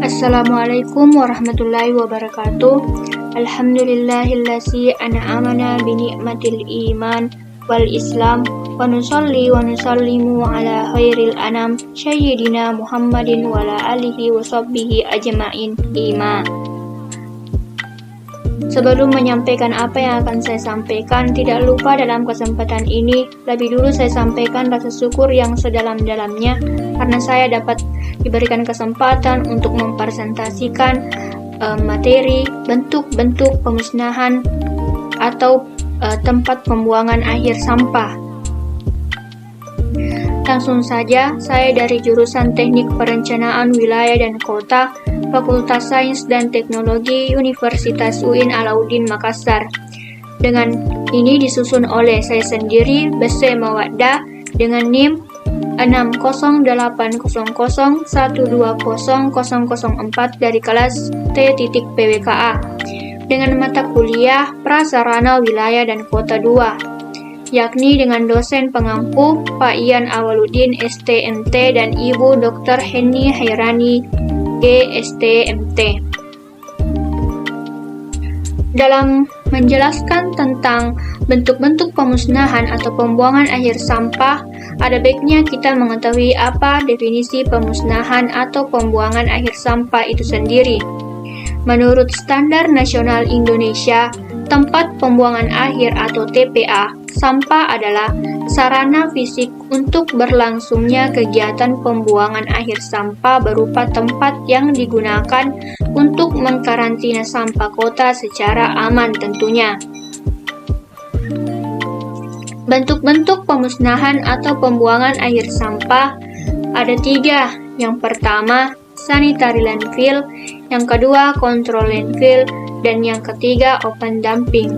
Assalamualaikum warahmatullahi wabarakatuh. Alhamdulillahillazi an'amana bi ni'matil iman wal islam wa nusalli wa nusallimu ala khairil anam sayyidina Muhammadin wa ala alihi wa sahbihi ajma'in. Sebelum menyampaikan apa yang akan saya sampaikan, tidak lupa dalam kesempatan ini, lebih dulu saya sampaikan rasa syukur yang sedalam-dalamnya karena saya dapat diberikan kesempatan untuk mempresentasikan materi bentuk-bentuk pemusnahan atau tempat pembuangan akhir sampah. Langsung saja, saya dari jurusan Teknik Perencanaan Wilayah dan Kota, Fakultas Sains dan Teknologi Universitas UIN Alauddin Makassar. Dengan ini disusun oleh saya sendiri, Bese Mawaddah, dengan NIM 608001200004 dari kelas T.PWKA dengan mata kuliah Prasarana Wilayah dan Kota 2, yakni dengan dosen pengampu Pak Ian Awaluddin STMT dan Ibu Dr. Henny Hairani GSTMT. Dalam menjelaskan tentang bentuk-bentuk pemusnahan atau pembuangan akhir sampah, ada baiknya kita mengetahui apa definisi pemusnahan atau pembuangan akhir sampah itu sendiri. Menurut Standar Nasional Indonesia, tempat pembuangan akhir atau TPA, sampah adalah sarana fisik untuk berlangsungnya kegiatan pembuangan akhir sampah berupa tempat yang digunakan untuk mengkarantina sampah kota secara aman tentunya. Bentuk-bentuk pemusnahan atau pembuangan akhir sampah ada 3. Yang pertama, sanitary landfill, yang kedua, control landfill, dan yang ketiga, open dumping.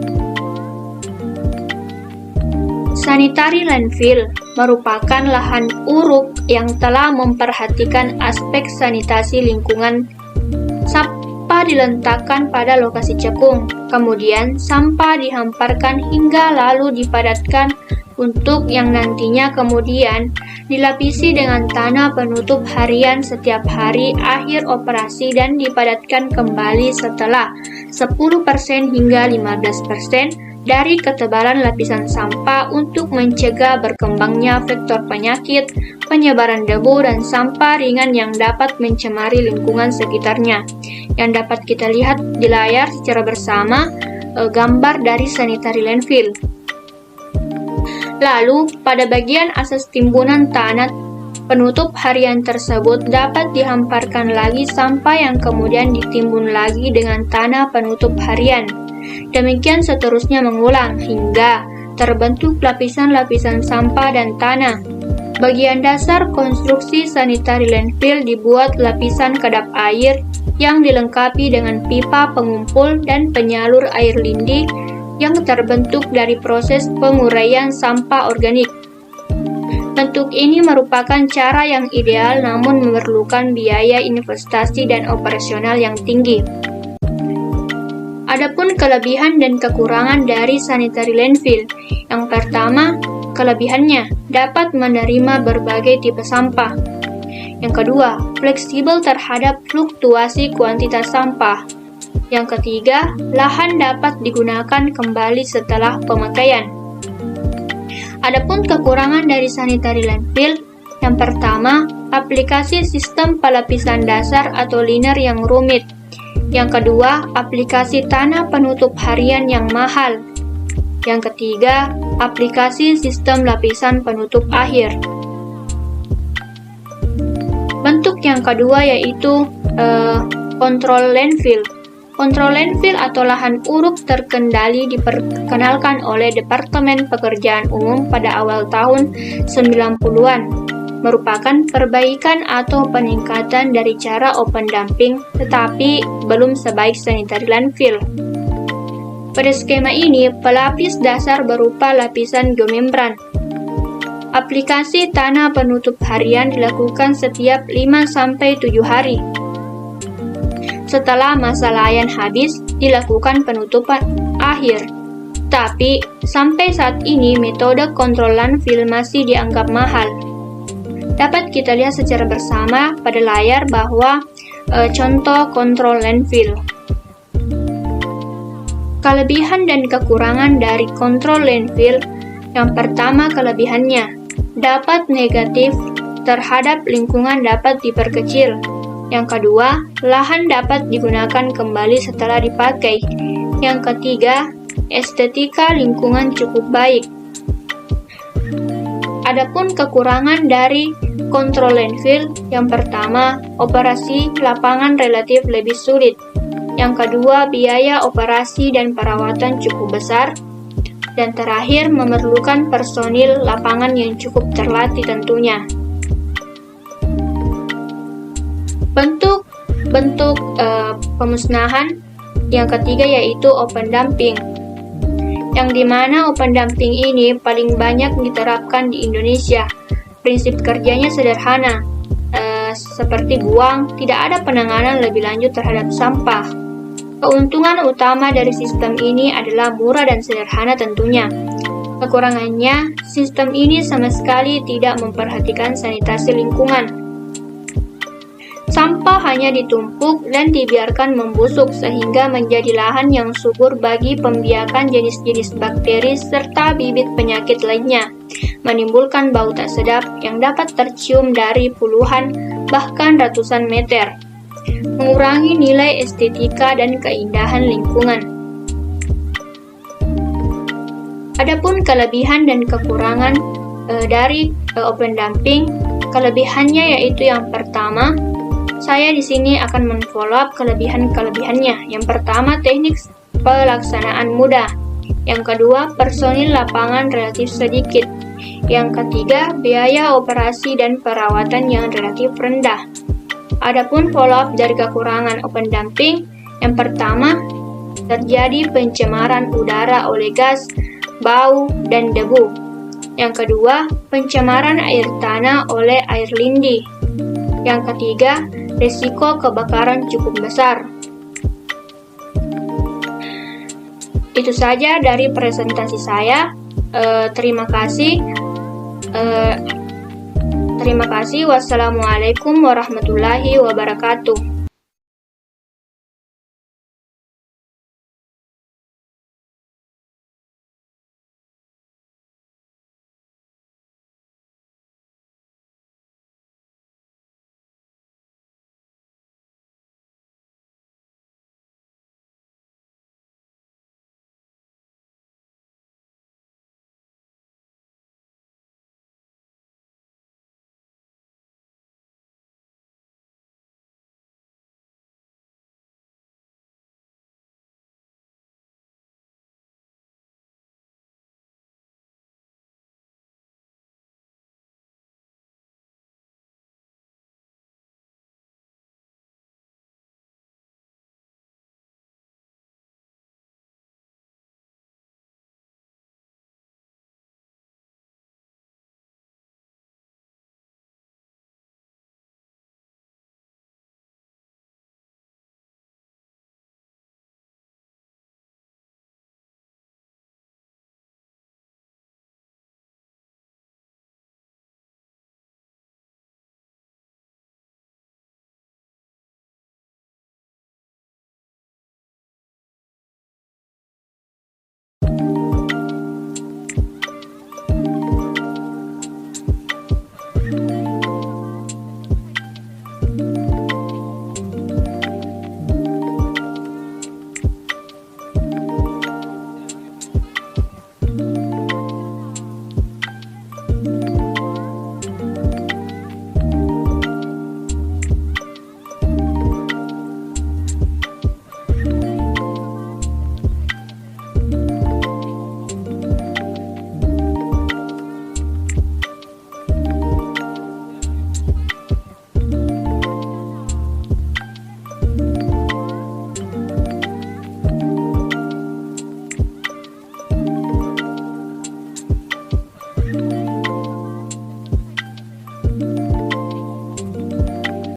Sanitary landfill merupakan lahan uruk yang telah memperhatikan aspek sanitasi lingkungan. Sampah diletakkan pada lokasi cekung, kemudian sampah dihamparkan hingga lalu dipadatkan untuk yang nantinya kemudian dilapisi dengan tanah penutup harian setiap hari akhir operasi dan dipadatkan kembali setelah 10% hingga 15% dari ketebalan lapisan sampah untuk mencegah berkembangnya vektor penyakit, penyebaran debu, dan sampah ringan yang dapat mencemari lingkungan sekitarnya. Yang dapat kita lihat di layar secara bersama gambar dari sanitary landfill. Lalu, pada bagian atas timbunan tanah penutup harian tersebut dapat dihamparkan lagi sampah yang kemudian ditimbun lagi dengan tanah penutup harian. Demikian seterusnya mengulang hingga terbentuk lapisan-lapisan sampah dan tanah. Bagian dasar konstruksi sanitary landfill dibuat lapisan kedap air yang dilengkapi dengan pipa pengumpul dan penyalur air lindi yang terbentuk dari proses penguraian sampah organik. Bentuk ini merupakan cara yang ideal namun memerlukan biaya investasi dan operasional yang tinggi. Adapun kelebihan dan kekurangan dari sanitary landfill. Yang pertama, kelebihannya dapat menerima berbagai tipe sampah. Yang kedua, fleksibel terhadap fluktuasi kuantitas sampah. Yang ketiga, lahan dapat digunakan kembali setelah pemakaian. Adapun kekurangan dari sanitary landfill, yang pertama, aplikasi sistem pelapisan dasar atau liner yang rumit. Yang kedua, aplikasi tanah penutup harian yang mahal. Yang ketiga, aplikasi sistem lapisan penutup akhir. Bentuk yang kedua yaitu control landfill. Control landfill atau lahan uruk terkendali diperkenalkan oleh Departemen Pekerjaan Umum pada awal tahun 90-an. Merupakan perbaikan atau peningkatan dari cara open dumping, tetapi belum sebaik sanitary landfill. Pada skema ini, pelapis dasar berupa lapisan geomembran. Aplikasi tanah penutup harian dilakukan setiap 5-7 hari. Setelah masa layan habis, dilakukan penutupan akhir. Tapi, sampai saat ini metode kontrol landfill masih dianggap mahal. Dapat kita lihat secara bersama pada layar bahwa contoh kontrol landfill. Kelebihan dan kekurangan dari kontrol landfill. Yang pertama, kelebihannya dapat negatif terhadap lingkungan dapat diperkecil. Yang kedua, lahan dapat digunakan kembali setelah dipakai. Yang ketiga, estetika lingkungan cukup baik. Adapun kekurangan dari kontrol landfill, yang pertama, operasi lapangan relatif lebih sulit. Yang kedua, biaya operasi dan perawatan cukup besar. Dan terakhir, memerlukan personil lapangan yang cukup terlatih tentunya. Bentuk pemusnahan yang ketiga yaitu open dumping, yang dimana open dumping ini paling banyak diterapkan di Indonesia. Prinsip kerjanya sederhana, seperti buang, tidak ada penanganan lebih lanjut terhadap sampah. Keuntungan utama dari sistem ini adalah murah dan sederhana tentunya. Kekurangannya, sistem ini sama sekali tidak memperhatikan sanitasi lingkungan. Sampah hanya ditumpuk dan dibiarkan membusuk sehingga menjadi lahan yang subur bagi pembiakan jenis-jenis bakteri serta bibit penyakit lainnya, menimbulkan bau tak sedap yang dapat tercium dari puluhan bahkan ratusan meter, mengurangi nilai estetika dan keindahan lingkungan. Adapun kelebihan dan kekurangan dari open dumping, kelebihannya yaitu yang pertama, saya di sini akan men-follow up kelebihan-kelebihannya. Yang pertama, teknik pelaksanaan mudah. Yang kedua, personil lapangan relatif sedikit. Yang ketiga, biaya operasi dan perawatan yang relatif rendah. Adapun follow up dari kekurangan open dumping, yang pertama, terjadi pencemaran udara oleh gas, bau, dan debu. Yang kedua, pencemaran air tanah oleh air lindi. Yang ketiga, risiko kebakaran cukup besar. Itu saja dari presentasi saya. Terima kasih. Wassalamualaikum warahmatullahi wabarakatuh.